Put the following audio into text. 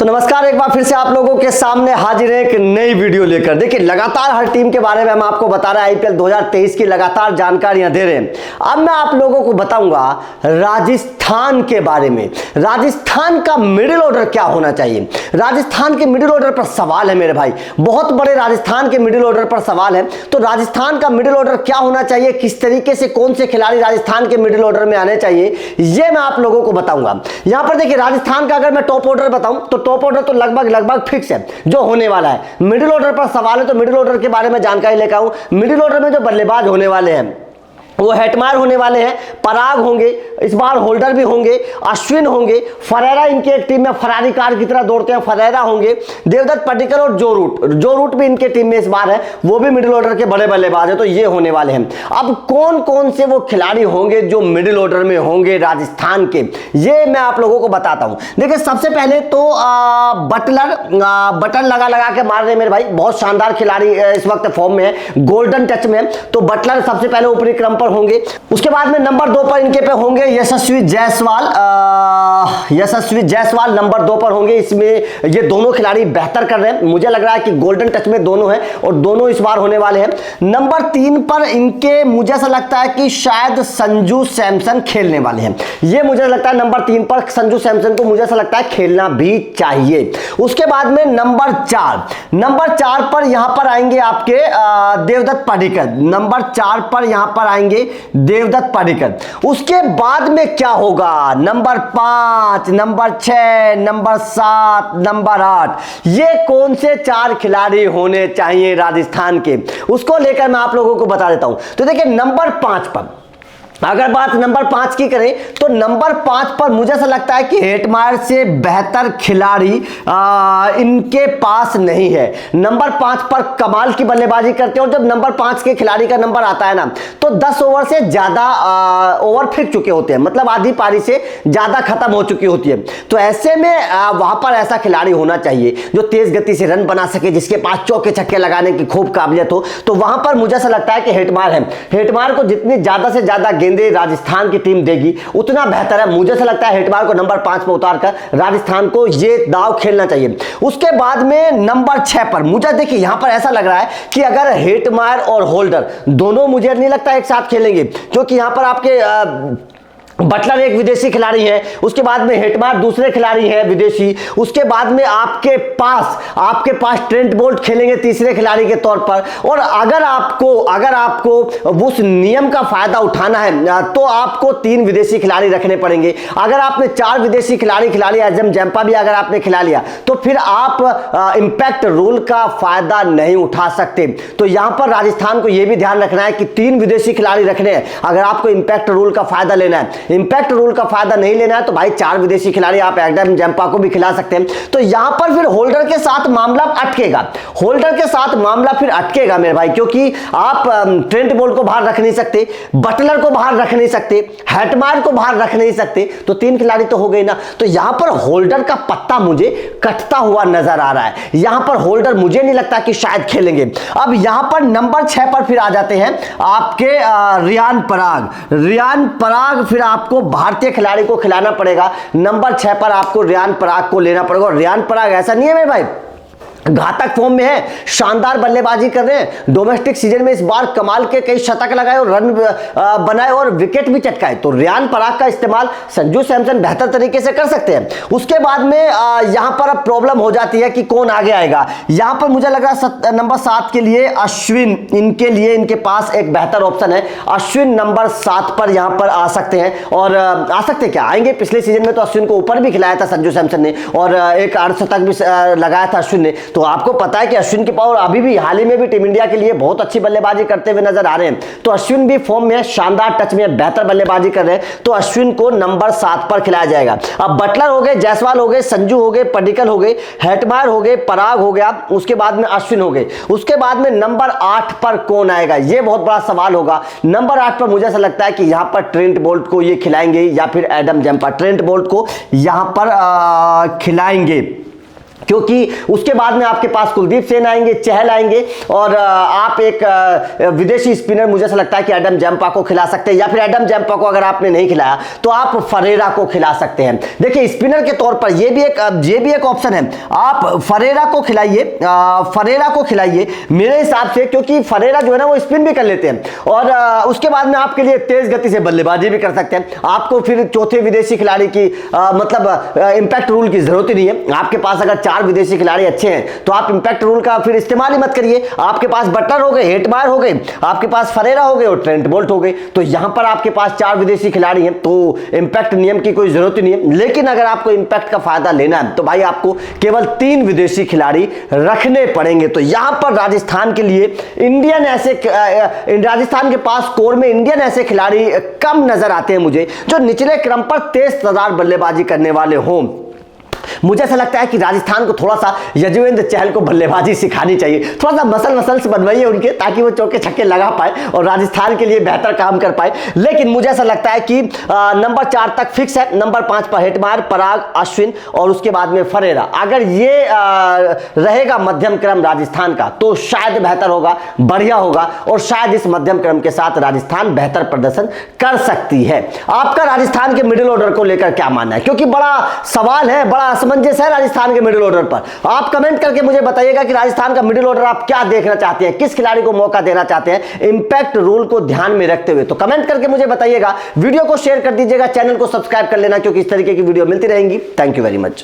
तो नमस्कार, एक बार फिर से आप लोगों के सामने हाजिर है एक नई वीडियो लेकर। देखिए, लगातार हर टीम के बारे में हम आपको बता रहे हैं, आईपीएल 2023 की लगातार जानकारियां दे रहे हैं। अब मैं आप लोगों को बताऊंगा राजस्थान के बारे में। राजस्थान का मिडिल ऑर्डर क्या होना चाहिए। राजस्थान के मिडिल ऑर्डर पर सवाल है मेरे भाई, बहुत बड़े राजस्थान के मिडिल ऑर्डर पर सवाल है। तो राजस्थान का मिडिल ऑर्डर क्या होना चाहिए, किस तरीके से कौन से खिलाड़ी राजस्थान के मिडिल ऑर्डर में आने चाहिए, यह मैं आप लोगों को बताऊंगा। यहां पर देखिए, राजस्थान का अगर मैं टॉप ऑर्डर बताऊं तो टॉप ऑर्डर तो लगभग फिक्स है जो होने वाला है। मिडिल ऑर्डर पर सवाल है तो मिडिल ऑर्डर के बारे में जानकारी लेकर आऊं। मिडिल ऑर्डर में जो बल्लेबाज होने वाले हैं वो हेटमायर होने वाले हैं, पराग होंगे, इस बार होल्डर भी होंगे, अश्विन होंगे, फरेरा इनके एक टीम में फरारी कार की तरह दौड़ते हैं, फरेरा होंगे, देवदत्त पडिक्कल और जो रूट भी इनके टीम में इस बार है, वो भी मिडिल ऑर्डर के बड़े बल्लेबाज हैं। तो ये होने वाले हैं। अब कौन कौन से वो खिलाड़ी होंगे जो मिडिल ऑर्डर में होंगे राजस्थान के, ये मैं आप लोगों को बताता हूं। देखिए, सबसे पहले तो बटलर लगा के मार रहे मेरे भाई, बहुत शानदार खिलाड़ी इस वक्त फॉर्म में है, गोल्डन टच में है। तो बटलर सबसे पहले ऊपरी क्रम होंगे। उसके बाद में नंबर 2 पर इनके पे होंगे यशस्वी जायसवाल नंबर 2 पर होंगे। इसमें ये दोनों खिलाड़ी बेहतर कर रहे हैं, मुझे लग रहा है कि गोल्डन टच में दोनों हैं और दोनों इस बार होने वाले हैं। नंबर 3 पर इनके मुझे ऐसा लगता है कि शायद संजू सैमसन खेलने वाले हैं। ये मुझे लगता है नंबर 3 पर संजू सैमसन को मुझे ऐसा लगता है खेलना भी चाहिए। उसके बाद में नंबर 4 पर यहां पर आएंगे आपके देवदत्त पडिक्कल। नंबर 4 पर यहां पर आएंगे देवदत्त पडिक्कल। उसके बाद में क्या होगा, नंबर 5, नंबर 6, नंबर 7, नंबर 8, ये कौन से 4 खिलाड़ी होने चाहिए राजस्थान के, उसको लेकर मैं आप लोगों को बता देता हूं। तो देखिए, नंबर 5 पर अगर बात नंबर 5 की करें तो नंबर 5 पर मुझे ऐसा लगता है कि हेटमायर से बेहतर खिलाड़ी इनके पास नहीं है। नंबर 5 पर कमाल की बल्लेबाजी करते हैं और जब नंबर 5 के खिलाड़ी का नंबर आता है ना, तो 10 ओवर से ज्यादा ओवर फेंक चुके होते हैं, मतलब आधी पारी से ज्यादा खत्म हो चुकी होती है। तो ऐसे में वहां पर ऐसा खिलाड़ी होना चाहिए जो तेज गति से रन बना सके, जिसके पास चौके छक्के लगाने की खूब काबिलियत हो। तो वहां पर मुझे ऐसा लगता है कि हेटमायर है। हेटमायर को जितनी ज्यादा से ज्यादा गेंदें राजस्थान की टीम देगी उतना बेहतर है। मुझे ऐसा लगता है हेटमायर को नंबर 5 पर उतारकर राजस्थान को ये दाव खेलना चाहिए। उसके बाद में नंबर 6 पर मुझे देखिए, यहां पर ऐसा लग रहा है कि अगर हेटमायर और होल्डर दोनों मुझे नहीं लगता एक साथ खेलेंगे, क्योंकि यहां पर आपके बटलर एक विदेशी खिलाड़ी है, उसके बाद में हेटमायर दूसरे खिलाड़ी हैं विदेशी, उसके बाद में आपके पास ट्रेंट बोल्ट खेलेंगे तीसरे खिलाड़ी के तौर पर। और अगर आपको उस नियम का फायदा उठाना है तो आपको 3 विदेशी खिलाड़ी रखने पड़ेंगे। अगर आपने 4 विदेशी खिलाड़ी आजम जंपा भी अगर आपने खिला लिया तो फिर आप इंपैक्ट रूल का फायदा नहीं उठा सकते। तो यहां पर राजस्थान को यह भी ध्यान रखना है कि 3 विदेशी खिलाड़ी रखने हैं अगर आपको इंपैक्ट रूल का फायदा लेना है। इंपैक्ट रूल का फायदा नहीं लेना है तो भाई 4 विदेशी खिलाड़ी आप एडम जंपा को भी खिला सकते हैं। तो यहां पर फिर होल्डर के साथ मामला अटकेगा मेरे भाई, क्योंकि आप ट्रेंट बोल्ट को बाहर रख नहीं सकते, बटलर को बाहर रख नहीं सकते, हेटमायर को बाहर रख नहीं सकते, तो 3 खिलाड़ी तो हो गए ना। तो यहां पर होल्डर का पत्ता मुझे कटता हुआ नजर आ रहा है। यहां पर होल्डर मुझे नहीं लगता कि शायद खेलेंगे। अब यहां पर नंबर 6 पर फिर आ जाते हैं आपके रियान पराग। फिर आपको भारतीय खिलाड़ी को खिलाना पड़ेगा। नंबर 6 पर आपको रियान पराग को लेना पड़ेगा। और रियान पराग ऐसा नहीं है मेरे भाई, घातक फॉर्म में है, शानदार बल्लेबाजी कर रहे हैं। डोमेस्टिक सीजन में इस बार कमाल के कई शतक लगाए और रन बनाए और विकेट भी चटकाए। तो रियान पराग का इस्तेमाल संजू सैमसन बेहतर तरीके से कर सकते हैं। उसके बाद में यहां पर अब प्रॉब्लम हो जाती है कि कौन आगे आएगा। यहां पर मुझे लग रहा है नंबर 7 के लिए अश्विन, इनके पास एक बेहतर ऑप्शन है। अश्विन नंबर 7 पर यहां पर आ सकते हैं। और आ सकते क्या, आएंगे। पिछले सीजन में तो अश्विन को ऊपर भी खिलाया था संजू सैमसन ने और एक अर्धशतक भी लगाया था अश्विन ने। तो आपको पता है कि अश्विन की पावर अभी भी हाल ही में भी टीम इंडिया के लिए बहुत अच्छी बल्लेबाजी करते हुए नजर आ रहे हैं। तो अश्विन भी फॉर्म में, शानदार टच में, बेहतर बल्लेबाजी कर रहे हैं। तो अश्विन को नंबर 7 पर खिलाया जाएगा। अब बटलर हो गए, जायसवाल हो गए, संजू हो गए, पडिक्कल हो गए, हेटमायर हो गए, पराग हो गया, उसके बाद में अश्विन हो गए। उसके बाद में नंबर 8 पर कौन आएगा, यह बहुत बड़ा सवाल होगा। नंबर 8 पर मुझे ऐसा लगता है कि यहां पर ट्रेंट बोल्ट को ये खिलाएंगे या फिर एडम जंपा। ट्रेंट बोल्ट को यहां पर खिलाएंगे। क्योंकि उसके बाद में आपके पास कुलदीप सेन आएंगे, चहल आएंगे और आप एक विदेशी स्पिनर मुझे ऐसा लगता है कि एडम जैम्पा को खिला सकते हैं, या फिर एडम जैम्पा को अगर आपने नहीं खिलाया तो आप फरेरा को खिला सकते हैं। देखिए स्पिनर के तौर पर ये भी एक ऑप्शन है, आप फरेरा को खिलाइए मेरे हिसाब से, क्योंकि फरेरा जो है ना वो स्पिन भी कर लेते हैं और उसके बाद में आपके लिए तेज गति से बल्लेबाजी भी कर सकते हैं। आपको फिर चौथे विदेशी खिलाड़ी की मतलब इंपैक्ट रूल की जरूरत ही नहीं है। आपके पास अगर 4 विदेशी खिलाड़ी अच्छे हैं तो आप इंपैक्ट रूल का फिर इस्तेमाल ही मत करिए। आपके पास बटलर हो गए, हेटमायर हो गए, आपके पास फरेरा हो गए और ट्रेंट बोल्ट हो गए, तो यहां पर आपके पास 4 विदेशी खिलाड़ी हैं तो इंपैक्ट नियम की कोई जरूरत ही नहीं है। लेकिन अगर आपको इंपैक्ट का फायदा लेना है तो भाई आपको केवल 3 विदेशी खिलाड़ी रखने पड़ेंगे। तो यहां पर राजस्थान के लिए राजस्थान के पास स्कोर में इंडियन ऐसे खिलाड़ी कम नजर आते हैं मुझे, जो निचले क्रम पर तेज तर्रार बल्लेबाजी करने वाले हों। मुझे ऐसा लगता है कि राजस्थान को थोड़ा सा यजुवेंद्र चहल को बल्लेबाजी सिखानी चाहिए, थोड़ा सा मसल्स बनवाइए उनके, ताकि वो चौके छक्के लगा पाए और राजस्थान के लिए बेहतर काम कर पाए। लेकिन मुझे ऐसा लगता है कि नंबर 4 तक फिक्स है, नंबर 5 पर हेटमायर, पराग, अश्विन और उसके बाद में फरेरा। अगर ये रहेगा मध्यम क्रम राजस्थान का तो शायद बेहतर होगा, बढ़िया होगा और शायद इस मध्यम क्रम के साथ राजस्थान बेहतर प्रदर्शन कर सकती है। आपका राजस्थान के मिडिल ऑर्डर को लेकर क्या मानना है, क्योंकि बड़ा सवाल है, बड़ा असमंजस है राजस्थान के मिडिल ऑर्डर पर। आप कमेंट करके मुझे बताइएगा कि राजस्थान का मिडिल ऑर्डर आप क्या देखना चाहते हैं, किस खिलाड़ी को मौका देना चाहते हैं इंपैक्ट रूल को ध्यान में रखते हुए। तो कमेंट करके मुझे बताइएगा, वीडियो को शेयर कर दीजिएगा, चैनल को सब्सक्राइब कर लेना, क्योंकि इस तरीके की वीडियो मिलती रहेंगी। Thank you very much.